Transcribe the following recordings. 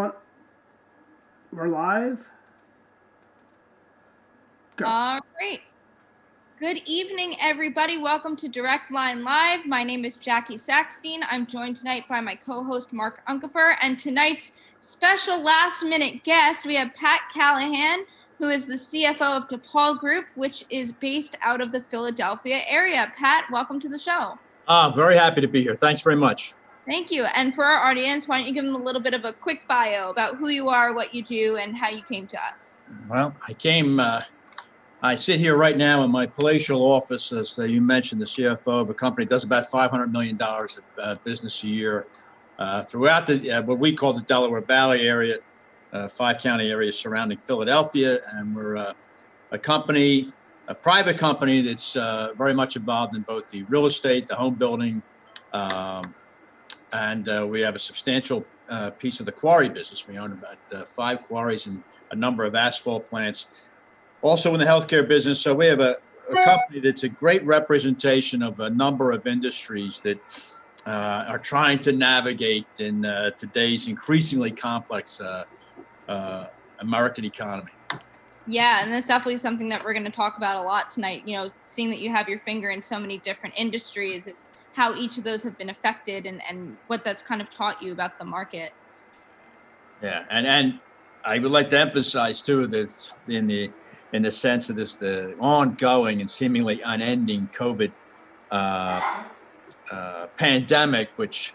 On. We're live. Go. All right. Good evening, everybody. Welcome to Direct Line Live. My name is Jackie Saxtein. I'm joined tonight by my co-host, Mark Unkefer. And tonight's special last-minute guest, we have Pat Callahan, who is the CFO of DePaul Group, which is based out of the Philadelphia area. Pat, welcome to the show. Very happy to be here. Thanks very much. Thank you. And for our audience, why don't you give them a little bit of a quick bio about who you are, what you do, and how you came to us? Well, I sit here right now in my palatial office, as you mentioned, the CFO of a company that does about $500 million of business a year throughout what we call the Delaware Valley area, 5 county areas surrounding Philadelphia. And we're a private company that's very much involved in both the real estate, the home building, and we have a substantial piece of the quarry business. We own about 5 quarries and a number of asphalt plants. Also in the healthcare business. So we have a company that's a great representation of a number of industries that are trying to navigate in today's increasingly complex American economy. Yeah, and that's definitely something that we're going to talk about a lot tonight. You know, seeing that you have your finger in so many different industries, it's how each of those have been affected and what that's kind of taught you about the market. Yeah, and I would like to emphasize too that in the sense of the ongoing and seemingly unending COVID pandemic, which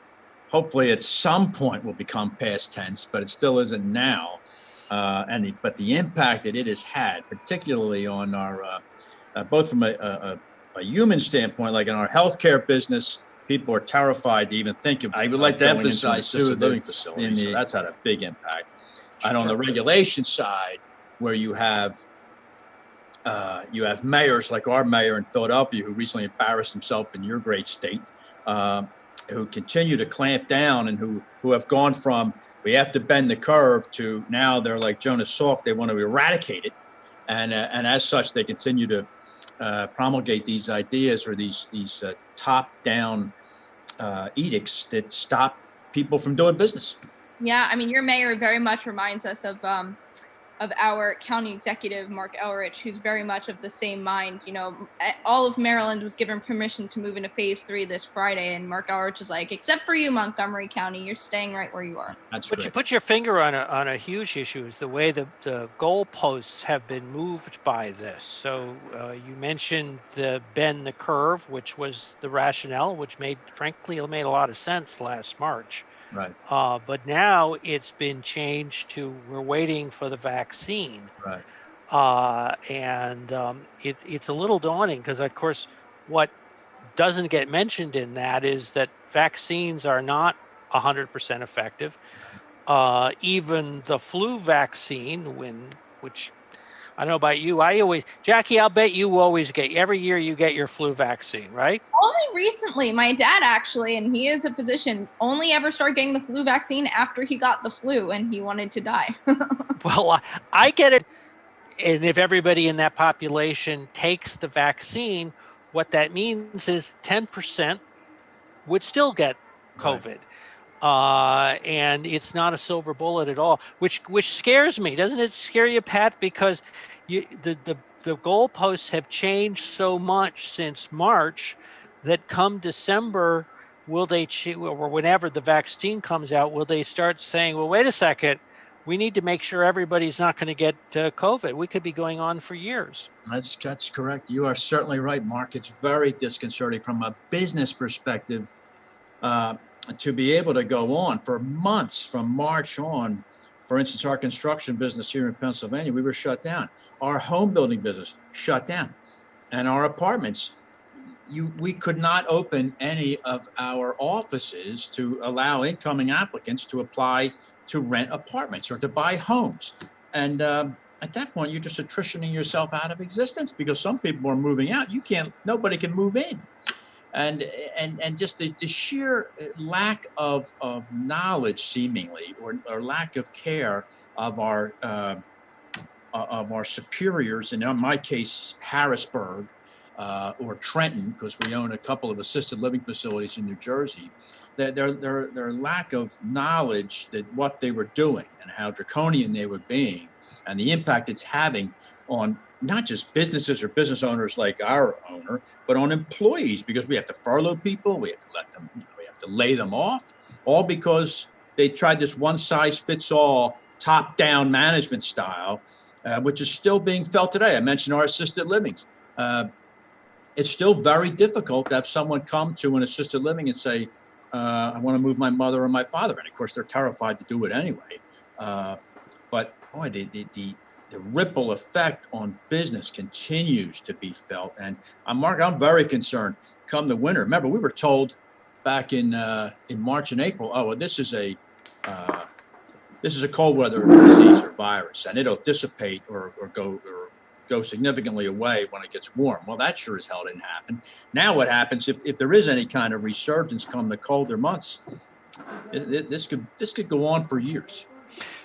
hopefully at some point will become past tense, but it still isn't now. But the impact that it has had, particularly on our, both from a human standpoint, like in our healthcare business, people are terrified to even think of. I would like to emphasize too, living facilities, so that's had a big impact. And on the regulation side, where you have mayors like our mayor in Philadelphia, who recently embarrassed himself in your great state, who continue to clamp down and who have gone from we have to bend the curve to now they're like Jonas Salk, they want to eradicate it, and as such they continue to promulgate these ideas or these top-down edicts that stop people from doing business. Yeah, I mean, your mayor very much reminds us of our county executive, Mark Elrich, who's very much of the same mind. You know, all of Maryland was given permission to move into phase 3 this Friday, and Mark Elrich is like, except for you, Montgomery County, you're staying right where you are. That's but you put your finger on a huge issue is the way the goalposts have been moved by this. So you mentioned the bend the curve, which was the rationale, which frankly made a lot of sense last March. Right. But now it's been changed to we're waiting for the vaccine. Right. It's a little daunting because, of course, what doesn't get mentioned in that is that vaccines are not 100% effective. Even the flu vaccine, which I don't know about you, Jackie, I'll bet you always every year you get your flu vaccine, right? Only recently, my dad actually, and he is a physician, only ever started getting the flu vaccine after he got the flu and he wanted to die. Well, I get it. And if everybody in that population takes the vaccine, what that means is 10% would still get COVID. Right. And it's not a silver bullet at all, which scares me. Doesn't it scare you, Pat? Because the goalposts have changed so much since March that come December, or whenever the vaccine comes out, will they start saying, well, wait a second, we need to make sure everybody's not going to get COVID. We could be going on for years. That's correct. You are certainly right, Mark. It's very disconcerting from a business perspective. To be able to go on for months from March on, for instance, our construction business here in Pennsylvania, we were shut down. Our home building business shut down, and our apartments, we could not open any of our offices to allow incoming applicants to apply to rent apartments or to buy homes. And at that point, you're just attritioning yourself out of existence because some people are moving out. Nobody can move in. And just the sheer lack of knowledge, seemingly, or lack of care of our superiors, and in my case, Harrisburg or Trenton, because we own a couple of assisted living facilities in New Jersey, their lack of knowledge that what they were doing and how draconian they were being, and the impact it's having on not just businesses or business owners like our owner, but on employees, because we have to furlough people, we have to let them, we have to lay them off, all because they tried this one size fits all top down management style, which is still being felt today. I mentioned our assisted livings. It's still very difficult to have someone come to an assisted living and say, I want to move my mother or my father. And of course, they're terrified to do it anyway. But boy, the ripple effect on business continues to be felt. And Mark, I'm very concerned come the winter. Remember, we were told back in March and April, oh, well, this is a cold weather disease or virus, and it'll dissipate or go significantly away when it gets warm. Well, that sure as hell didn't happen. Now what happens if there is any kind of resurgence come the colder months, this could go on for years.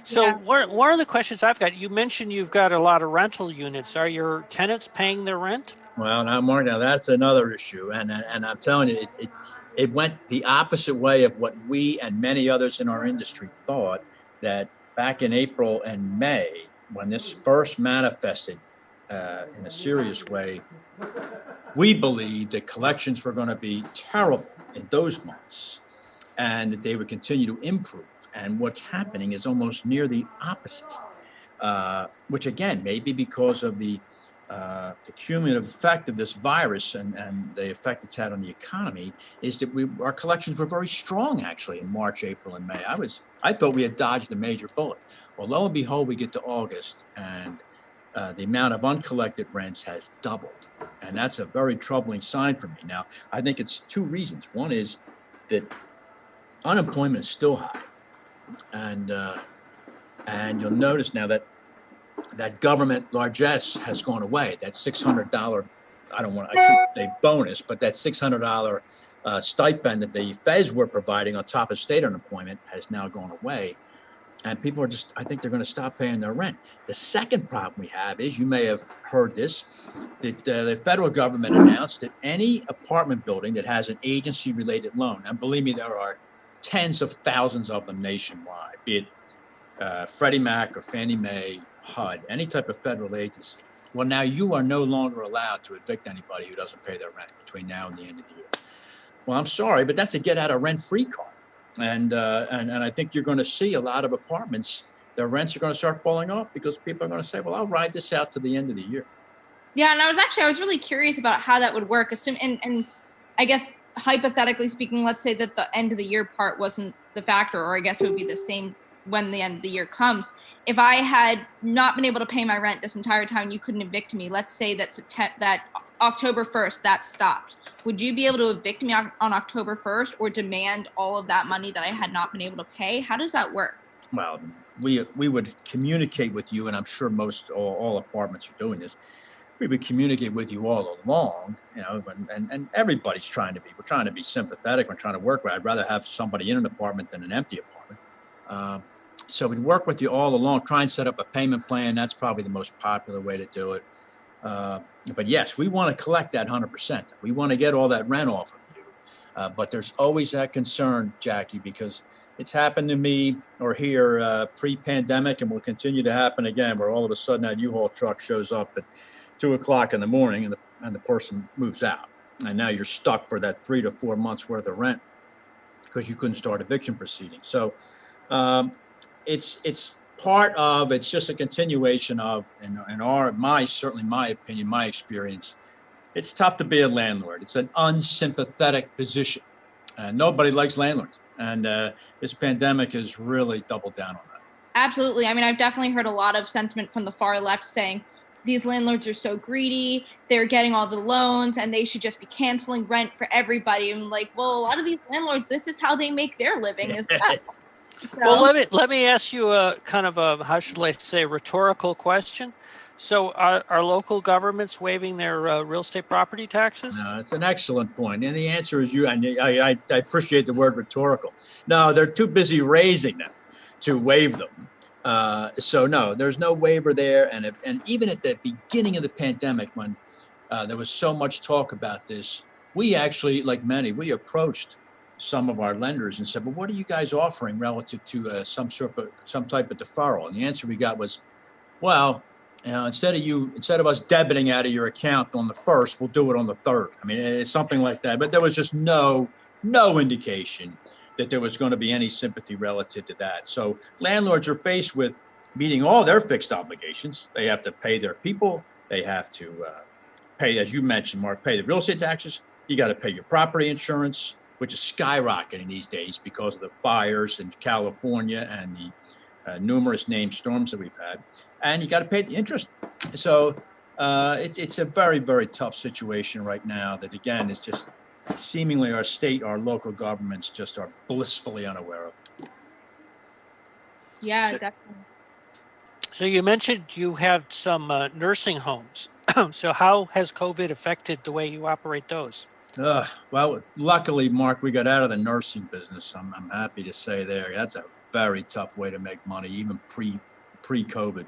So Yeah. one of the questions I've got, you mentioned you've got a lot of rental units. Are your tenants paying their rent? Well, now, Mark, that's another issue. And I'm telling you, it went the opposite way of what we and many others in our industry thought, that back in April and May, when this first manifested in a serious way, we believed that collections were going to be terrible in those months and that they would continue to improve. And what's happening is almost near the opposite, which again, maybe because of the cumulative effect of this virus and the effect it's had on the economy, is that our collections were very strong actually in March, April, and May. I thought we had dodged a major bullet. Well, lo and behold, we get to August and the amount of uncollected rents has doubled. And that's a very troubling sign for me. Now, I think it's two reasons. One is that unemployment is still high. And you'll notice now that government largesse has gone away. That $600, I shouldn't say bonus, but that $600 stipend that the feds were providing on top of state unemployment has now gone away. And people are I think they're going to stop paying their rent. The second problem we have is, you may have heard this, that the federal government announced that any apartment building that has an agency-related loan, and believe me, there are tens of thousands of them nationwide, be it Freddie Mac or Fannie Mae, HUD, any type of federal agency. Well, now you are no longer allowed to evict anybody who doesn't pay their rent between now and the end of the year. Well, I'm sorry, but that's a get out of rent-free card. And I think you're going to see a lot of apartments, their rents are going to start falling off because people are going to say, well, I'll ride this out to the end of the year. Yeah, and I was really curious about how that would work. And I guess hypothetically speaking, let's say that the end of the year part wasn't the factor, or I guess it would be the same when the end of the year comes. If I had not been able to pay my rent this entire time, you couldn't evict me. Let's say that October 1st, that stops. Would you be able to evict me on October 1st or demand all of that money that I had not been able to pay? How does that work? Well, we would communicate with you, and I'm sure all apartments are doing this. We would communicate with you all along, and everybody's we're trying to be sympathetic. We're trying to work with. I'd rather have somebody in an apartment than an empty apartment. So we'd work with you all along, try and set up a payment plan. That's probably the most popular way to do it. But yes, we want to collect that 100%. We want to get all that rent off of you. But there's always that concern, Jackie, because it's happened to me or here pre-pandemic, and will continue to happen again, where all of a sudden that U-Haul truck shows up at 2:00 in the morning and the person moves out. And now you're stuck for that 3 to 4 months worth of rent because you couldn't start eviction proceedings. So it's part of, it's just a continuation of, certainly my opinion, my experience, it's tough to be a landlord. It's an unsympathetic position. Nobody likes landlords. And this pandemic has really doubled down on that. Absolutely. I mean, I've definitely heard a lot of sentiment from the far left saying these landlords are so greedy, they're getting all the loans, and they should just be canceling rent for everybody. And like, well, a lot of these landlords, this is how they make their living as well. So. Well, let me ask you a kind of a, how should I say, rhetorical question. So are local governments waiving their real estate property taxes? No, it's an excellent point. And the answer is I appreciate the word rhetorical. No, they're too busy raising them to waive them. So no, there's no waiver there. And even at the beginning of the pandemic, when there was so much talk about this, we actually, like many, we approached some of our lenders and said, "Well, what are you guys offering relative to some type of deferral?" And the answer we got was, "Well, instead of us debiting out of your account on the first, we'll do it on the third." I mean, it's something like that. But there was just no indication that there was going to be any sympathy relative to that. So landlords are faced with meeting all their fixed obligations. They have to pay their people. They have to pay, as you mentioned, Mark, pay the real estate taxes. You got to pay your property insurance, which is skyrocketing these days because of the fires in California and the numerous named storms that we've had. And you got to pay the interest. So it's a very, very tough situation right now that, again, is just seemingly our state, our local governments just are blissfully unaware of. Yeah, So- definitely. So you mentioned you have some nursing homes. So how has COVID affected the way you operate those? Well, luckily, Mark, we got out of the nursing business. I'm happy to say there. That's a very tough way to make money, even pre-COVID.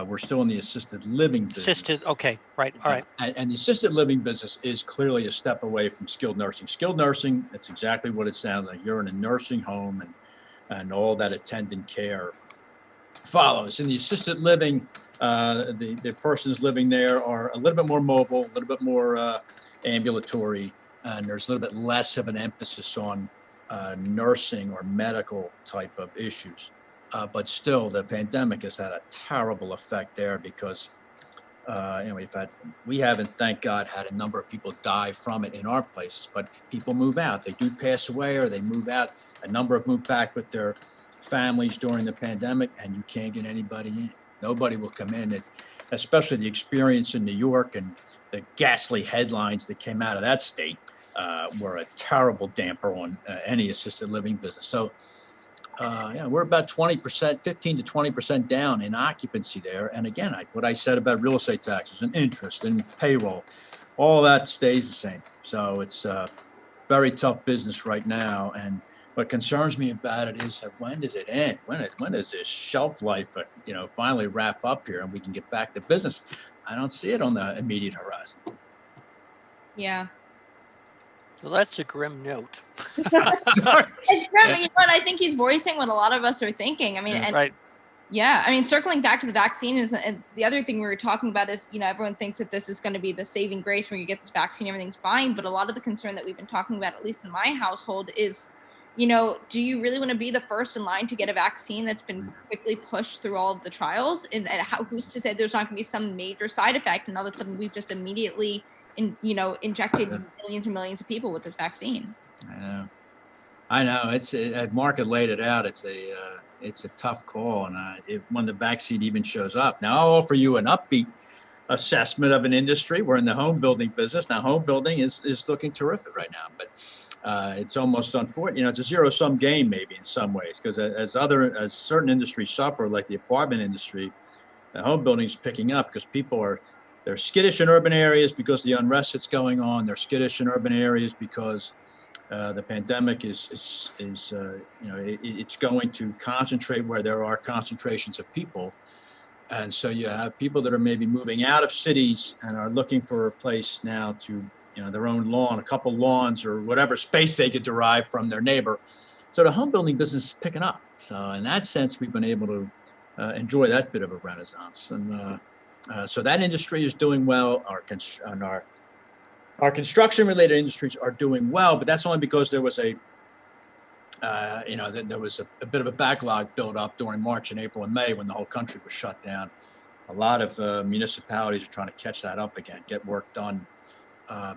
We're still in the assisted living business. Assisted, okay, right, all right. And the assisted living business is clearly a step away from skilled nursing. Skilled nursing, that's exactly what it sounds like. You're in a nursing home and all that attendant care follows. In the assisted living, the persons living there are a little bit more mobile, a little bit more ambulatory, and there's a little bit less of an emphasis on nursing or medical type of issues. But still, the pandemic has had a terrible effect there because we haven't, thank God, had a number of people die from it in our places, but people move out. They do pass away or they move out. A number have moved back with their families during the pandemic, and you can't get anybody in. Nobody will come in. Especially the experience in New York and the ghastly headlines that came out of that state were a terrible damper on any assisted living business. So we're about 20%, 15 to 20% down in occupancy there. And again, what I said about real estate taxes and interest and payroll, all that stays the same. So it's a very tough business right now. And what concerns me about it is that when does it end? When does this shelf life, finally wrap up here and we can get back to business? I don't see it on the immediate horizon. Yeah. Well, that's a grim note. It's grim. You know what? I think he's voicing what a lot of us are thinking. I mean, and Right. yeah, I mean, circling back to the vaccine it's the other thing we were talking about is, everyone thinks that this is going to be the saving grace when you get this vaccine, everything's fine. But a lot of the concern that we've been talking about, at least in my household, is, do you really want to be the first in line to get a vaccine that's been quickly pushed through all of the trials? And who's to say there's not going to be some major side effect? And all of a sudden we've just immediately, injected millions and millions of people with this vaccine. I know. Mark had laid it out. It's a tough call, and when the vaccine even shows up. Now, I'll offer you an upbeat assessment of an industry. We're in the home building business now. Home building is looking terrific right now, but it's almost unfortunate. It's a zero-sum game maybe in some ways, because as certain industries suffer, like the apartment industry, the home building is picking up because they're skittish in urban areas because of the unrest that's going on. They're skittish in urban areas because the pandemic it's going to concentrate where there are concentrations of people. And so you have people that are maybe moving out of cities and are looking for a place now to, their own lawn, a couple lawns or whatever space they could derive from their neighbor. So the home building business is picking up. So in that sense, we've been able to enjoy that bit of a renaissance. And so that industry is doing well. Our construction-related industries are doing well, but that's only because there was a bit of a backlog built up during March and April and May when the whole country was shut down. A lot of municipalities are trying to catch that up again, get work done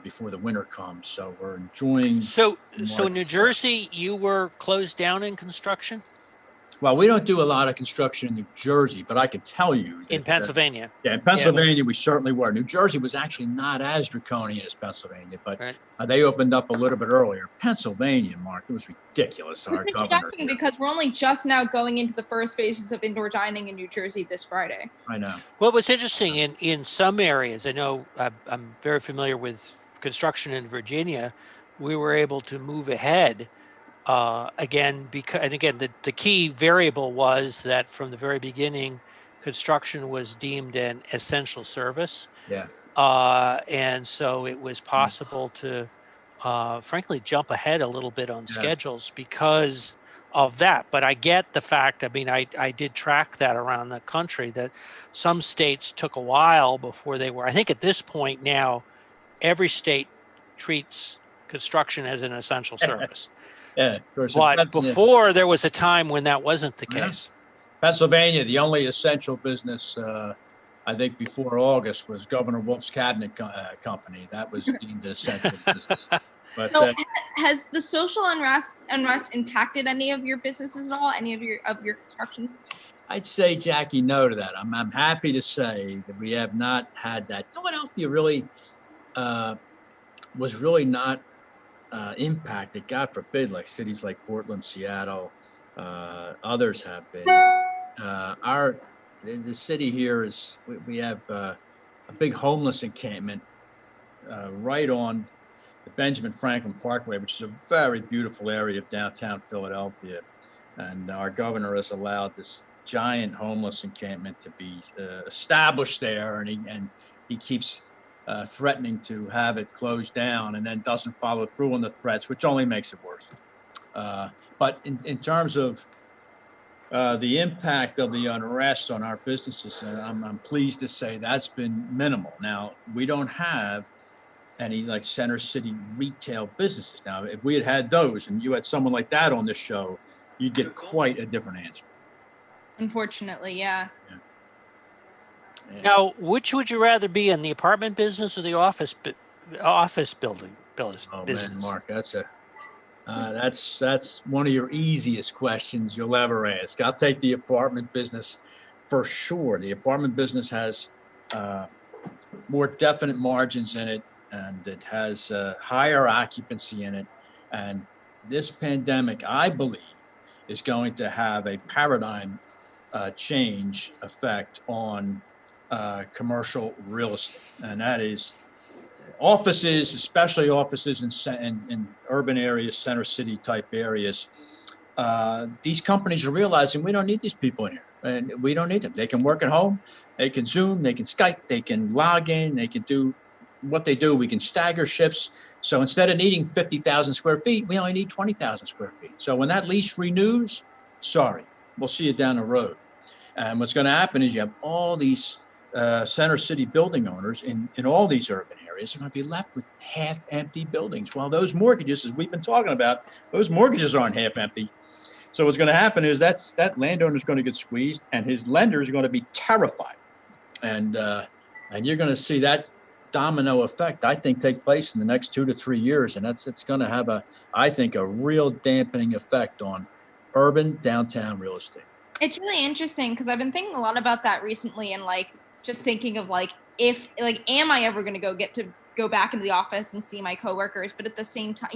before the winter comes. So we're enjoying. So in New Jersey, you were closed down in construction? Well, we don't do a lot of construction in New Jersey, but I can tell you. In Pennsylvania. In Pennsylvania, we certainly were. New Jersey was actually not as draconian as Pennsylvania, but Right. They opened up a little bit earlier. Pennsylvania, Mark, it was ridiculous. Our It's governor. shocking because we're only just now going into the first phases of indoor dining in New Jersey this Friday. I know. Well, what's interesting in some areas, I know I'm very familiar with construction in Virginia, we were able to move ahead again, the key variable was that from the very beginning, construction was deemed an essential service. Yeah. And so it was possible to frankly, jump ahead a little bit on Yeah. schedules because of that. But I get the fact, I mean, I did track that around the country, that some states took a while before they were. I think at this point now, every state treats construction as an essential service. Yeah, of course. But before, there was a time when that wasn't the Yeah. case. Pennsylvania, the only essential business, I think, before August was Governor Wolf's cabinet company. That was deemed an essential business. But So has the social unrest impacted any of your businesses at all? Any of your construction? I'd say, Jackie, no to that. I'm happy to say that we have not had that. Philadelphia really was really not impacted, God forbid, like cities like Portland, Seattle, others have been. The city here is, we have a big homeless encampment right on the Benjamin Franklin Parkway, which is a very beautiful area of downtown Philadelphia. And our governor has allowed this giant homeless encampment to be established there, and he keeps threatening to have it closed down and then doesn't follow through on the threats, which only makes it worse. But in terms of the impact of the unrest on our businesses, I'm pleased to say that's been minimal. Now, we don't have any like Center City retail businesses. Now, if we had those and you had someone like that on this show, you'd get quite a different answer. Unfortunately, yeah. Now, which would you rather be in, the apartment business or the office building business? Oh man, Mark, that's one of your easiest questions you'll ever ask. I'll take the apartment business for sure. The apartment business has more definite margins in it, and it has higher occupancy in it. And this pandemic, I believe, is going to have a paradigm change effect on commercial real estate, and that is offices, especially offices in urban areas, center city type areas. These companies are realizing we don't need these people in here, and we don't need them. They can work at home, they can Zoom, they can Skype, they can log in, they can do what they do. We can stagger shifts. So instead of needing 50,000 square feet, we only need 20,000 square feet. So when that lease renews, sorry, we'll see you down the road. And what's going to happen is you have all these center city building owners in all these urban areas are going to be left with half empty buildings. While those mortgages, as we've been talking about, those mortgages aren't half empty. So what's going to happen is that landowner is going to get squeezed, and his lenders are going to be terrified. And you're going to see that domino effect, I think, take place in the next 2 to 3 years. And it's going to have I think, a real dampening effect on urban downtown real estate. It's really interesting because I've been thinking a lot about that recently, and like just thinking of like, if like, am I ever going to go back into the office and see my coworkers? But at the same time,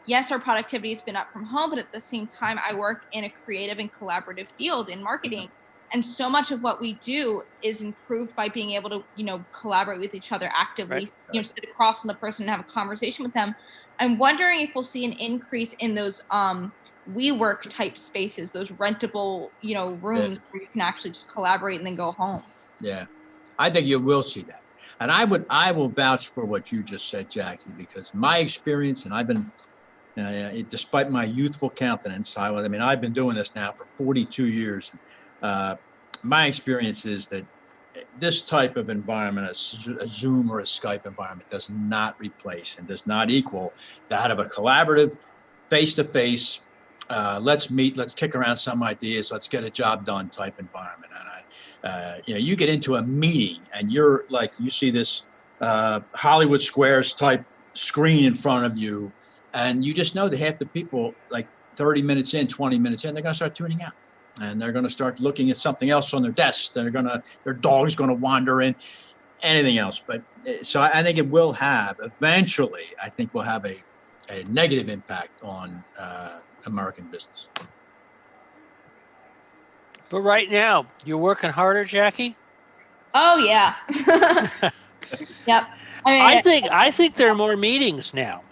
yes, our productivity has been up from home, but at the same time, I work in a creative and collaborative field in marketing. And so much of what we do is improved by being able to, collaborate with each other actively, right. Sit across from the person and have a conversation with them. I'm wondering if we'll see an increase in those WeWork type spaces, those rentable, rooms where you can actually just collaborate and then go home. Yeah, I think you will see that. And I will vouch for what you just said, Jackie, because my experience, and I've been, despite my youthful countenance, I've been doing this now for 42 years. My experience is that this type of environment, a Zoom or a Skype environment, does not replace and does not equal that of a collaborative, face-to-face, let's meet, let's kick around some ideas, let's get a job done type environment. And you get into a meeting and you're like, you see this Hollywood Squares type screen in front of you, and you just know that half the people, like 30 minutes in, 20 minutes in, they're going to start tuning out. And they're going to start looking at something else on their desk. Their dog's going to wander in, anything else. But so I think it will have, eventually, I think we'll have a negative impact on American business. But right now, you're working harder, Jackie? Oh, yeah. Yep. I think there are more meetings now.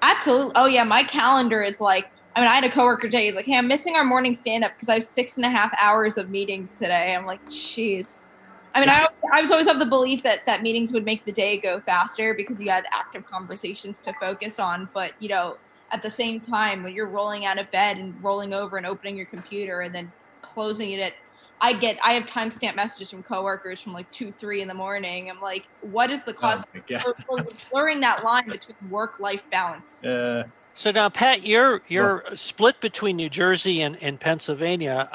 Absolutely. Oh, yeah. My calendar is like, I had a coworker today. He's like, "Hey, I'm missing our morning stand-up because I have 6.5 hours of meetings today." I'm like, "Jeez." I mean, I was always of the belief that meetings would make the day go faster because you had active conversations to focus on. But, at the same time, when you're rolling out of bed and rolling over and opening your computer and then closing it I have timestamp messages from coworkers from like 2, 3 in the morning. I'm like, what is the cost of blurring that line between work-life balance? So now, Pat, you're split between New Jersey and Pennsylvania.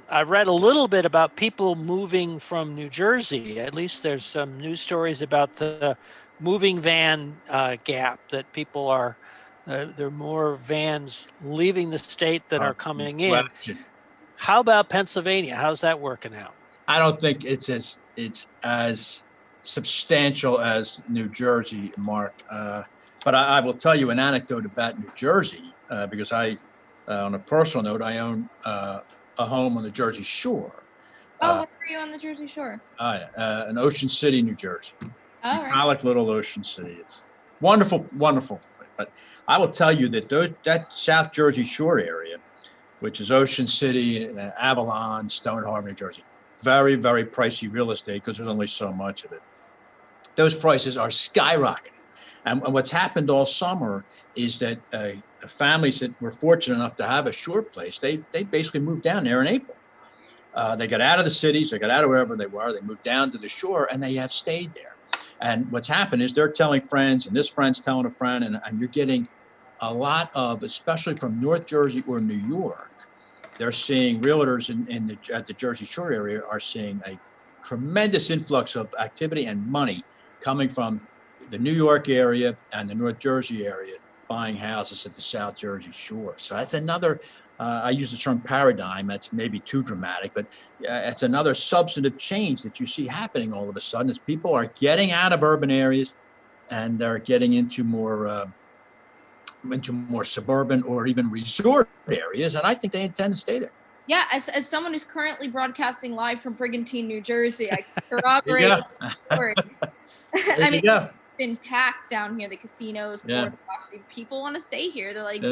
I've read a little bit about people moving from New Jersey. At least there's some news stories about the moving van gap, that people are, there are more vans leaving the state than are coming in. How about Pennsylvania? How's that working out? I don't think it's as substantial as New Jersey, Mark. But I will tell you an anecdote about New Jersey, because on a personal note, I own a home on the Jersey Shore. Where are you on the Jersey Shore? In Ocean City, New Jersey. All right. I like little Ocean City. It's wonderful, wonderful. But I will tell you that South Jersey Shore area, which is Ocean City, Avalon, Stone Harbor, New Jersey, very, very pricey real estate because there's only so much of it. Those prices are skyrocketing. And what's happened all summer is that families that were fortunate enough to have a shore place, they basically moved down there in April. They got out of the cities, they got out of wherever they were, they moved down to the shore, and they have stayed there. And what's happened is they're telling friends, and this friend's telling a friend, and you're getting a lot of, especially from North Jersey or New York, they're seeing realtors at the Jersey Shore area are seeing a tremendous influx of activity and money coming from the New York area and the North Jersey area, buying houses at the South Jersey Shore. So that's another, I use the term paradigm, that's maybe too dramatic, but it's another substantive change that you see happening all of a sudden as people are getting out of urban areas and they're getting into more suburban or even resort areas, and I think they intend to stay there. Yeah, as someone who's currently broadcasting live from Brigantine, New Jersey, I can corroborate the story. I mean, it's been packed down here, the casinos, the boardwalks. People want to stay here. They're like,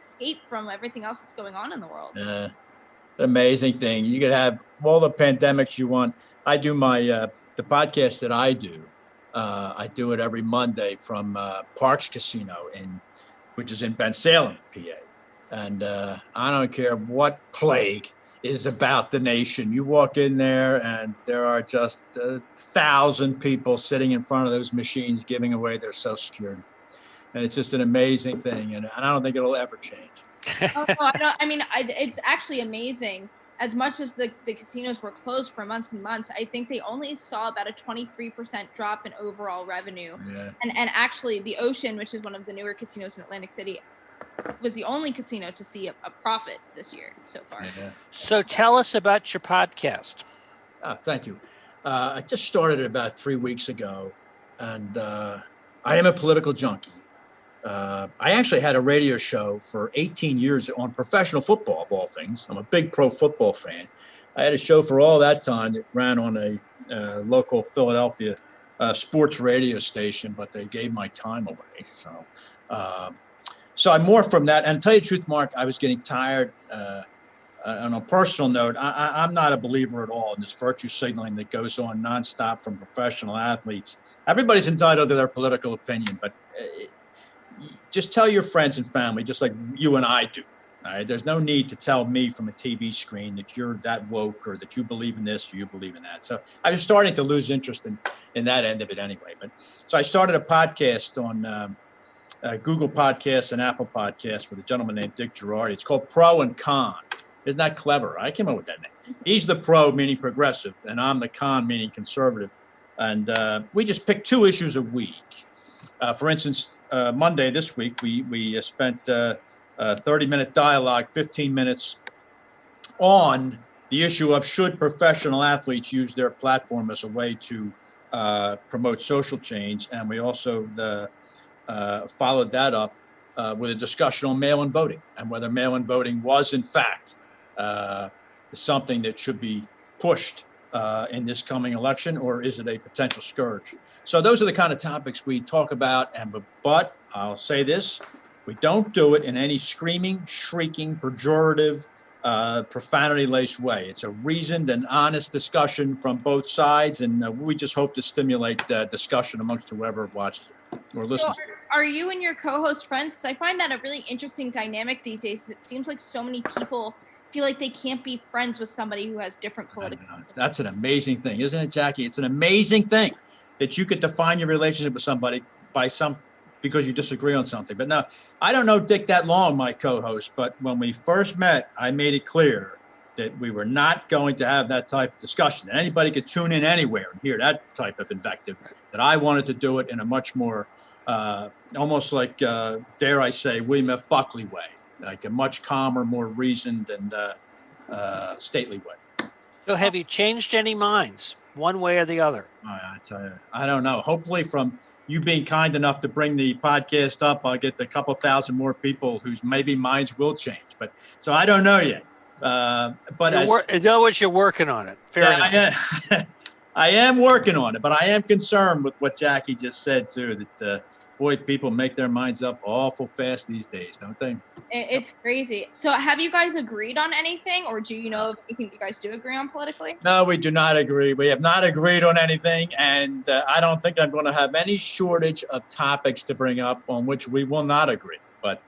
escape from everything else that's going on in the world. Amazing thing. You could have all the pandemics you want. I do the podcast that I do it every Monday from Parks Casino which is in Bensalem, PA. And I don't care what plague is about the nation. You walk in there and there are just 1,000 people sitting in front of those machines giving away their Social Security. And it's just an amazing thing. And I don't think it'll ever change. It's actually amazing. As much as the casinos were closed for months and months, I think they only saw about a 23% drop in overall revenue. Yeah. And actually the Ocean, which is one of the newer casinos in Atlantic City, was the only casino to see a profit this year so far. Yeah. So tell us about your podcast. Thank you. I just started it about 3 weeks ago, and I am a political junkie. I actually had a radio show for 18 years on professional football, of all things. I'm a big pro football fan. I had a show for all that time that ran on a local Philadelphia sports radio station, but they gave my time away. So I morphed from that. And to tell you the truth, Mark, I was getting tired. On a personal note, I'm not a believer at all in this virtue signaling that goes on nonstop from professional athletes. Everybody's entitled to their political opinion, but just tell your friends and family, just like you and I do. All right? There's no need to tell me from a TV screen that you're that woke or that you believe in this or you believe in that. So I was starting to lose interest in that end of it anyway. So I started a podcast on Google Podcasts and Apple Podcasts with a gentleman named Dick Girardi. It's called Pro and Con. Isn't that clever? I came up with that name. He's the pro, meaning progressive, and I'm the con, meaning conservative. And we just picked 2 issues a week. For instance, Monday this week, we spent a 30-minute dialogue, 15 minutes on the issue of should professional athletes use their platform as a way to promote social change. And we also followed that up with a discussion on mail-in voting and whether mail-in voting was, in fact, something that should be pushed in this coming election, or is it a potential scourge? So those are the kind of topics we talk about. But I'll say this, we don't do it in any screaming, shrieking, pejorative, profanity-laced way. It's a reasoned and honest discussion from both sides, and we just hope to stimulate discussion amongst whoever watches it or So listens. are you and your co-host friends? Because I find that a really interesting dynamic these days. It seems like so many people feel like they can't be friends with somebody who has different political. That's an amazing thing, isn't it, Jackie? It's an amazing thing that you could define your relationship with somebody because you disagree on something. But no, I don't know Dick that long, my co-host, but when we first met, I made it clear that we were not going to have that type of discussion. And anybody could tune in anywhere and hear that type of invective, that I wanted to do it in a much more, almost like, dare I say, William F. Buckley way, like a much calmer, more reasoned and stately way. So have you changed any minds one way or the other? I tell you, I don't know. Hopefully from you being kind enough to bring the podcast up, I'll get a couple thousand more people whose maybe minds will change. But so I don't know yet. But in other words, you're working on it. Fair enough. I am working on it, but I am concerned with what Jackie just said too, that boy, people make their minds up awful fast these days, don't they? It's crazy. So have you guys agreed on anything, or do you know of anything you guys do agree on politically? No, we do not agree. We have not agreed on anything, and I don't think I'm going to have any shortage of topics to bring up on which we will not agree. But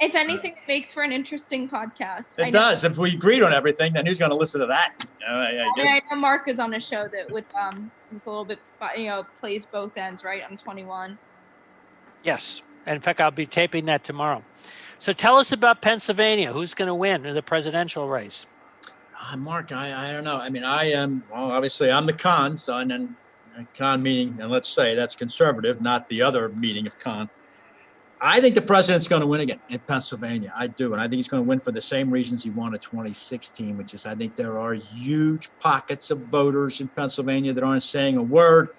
if anything, it makes for an interesting podcast. It does. If we agreed on everything, then who's going to listen to that? I know Mark is on a show that with it's a little bit, plays both ends, right, on 21. Yes. And in fact, I'll be taping that tomorrow. So tell us about Pennsylvania. Who's going to win in the presidential race? Mark, I don't know. I mean, obviously I'm the con, so and then con meaning, and let's say that's conservative, not the other meaning of con. I think the president's going to win again in Pennsylvania. I do. And I think he's going to win for the same reasons he won in 2016, which is I think there are huge pockets of voters in Pennsylvania that aren't saying a word.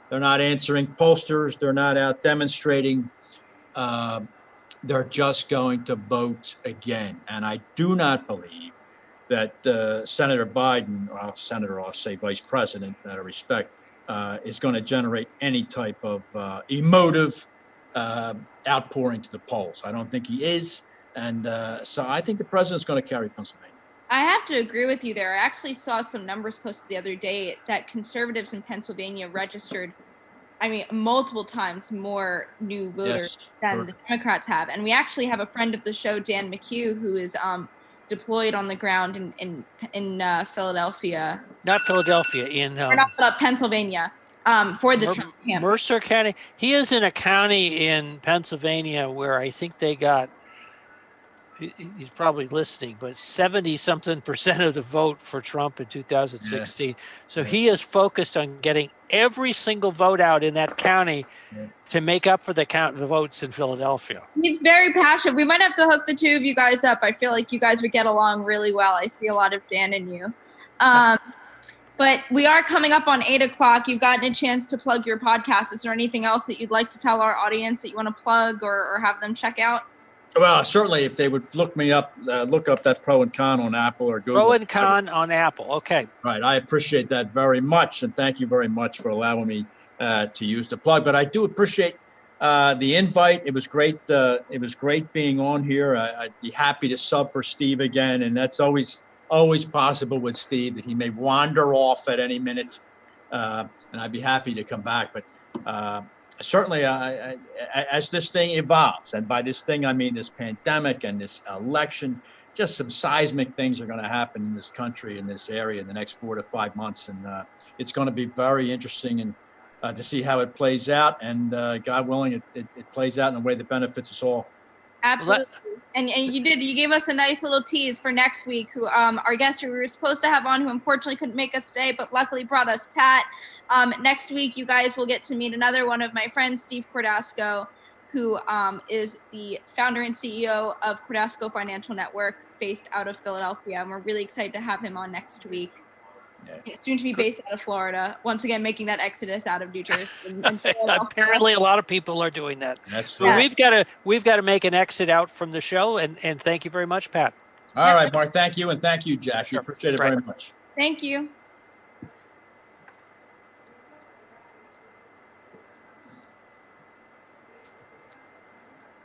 They're not answering posters. They're not out demonstrating. They're just going to vote again. And I do not believe that Senator Biden, I'll say Vice President, out of respect, is going to generate any type of emotive outpouring to the polls. I don't think he is. And so I think the president's going to carry Pennsylvania. I have to agree with you there. I actually saw some numbers posted the other day that conservatives in Pennsylvania registered, multiple times more new voters than the Democrats have. And we actually have a friend of the show, Dan McHugh, who is deployed on the ground in Philadelphia. Not Philadelphia, Pennsylvania. For the Trump campaign. Mercer County. He is in a county in Pennsylvania where I think they got, he's probably listening, but 70-something% of the vote for Trump in 2016. So he is focused on getting every single vote out in that county to make up for the votes in Philadelphia. He's very passionate. We might have to hook the two of you guys up. I feel like you guys would get along really well. I see a lot of Dan in you. But we are coming up on 8:00. You've gotten a chance to plug your podcast. Is there anything else that you'd like to tell our audience that you want to plug or have them check out? Well, certainly if they would look up that Pro and Con on Apple or Google. Pro and Con on Apple. Okay. Right. I appreciate that very much. And thank you very much for allowing me to use the plug. But I do appreciate the invite. It was great. It was great being on here. I'd be happy to sub for Steve again. And that's always possible with Steve, that he may wander off at any minute. And I'd be happy to come back. But certainly, as this thing evolves, and by this thing, I mean this pandemic and this election, just some seismic things are going to happen in this country, in this area in the next 4 to 5 months. And it's going to be very interesting and to see how it plays out. And God willing, it plays out in a way that benefits us all. Absolutely. And you gave us a nice little tease for next week, who our guest who we were supposed to have on, who unfortunately couldn't make us today, but luckily brought us Pat. Next week, you guys will get to meet another one of my friends, Steve Cordasco, who is the founder and CEO of Cordasco Financial Network, based out of Philadelphia. And we're really excited to have him on next week. Soon to be based out of Florida, once again making that exodus out of New Jersey. Apparently, a lot of people are doing that. So we've got to make an exit out from the show. And thank you very much, Pat. All right, Mark. Thank you, and thank you, Jack. Sure. Appreciate it very much. Thank you.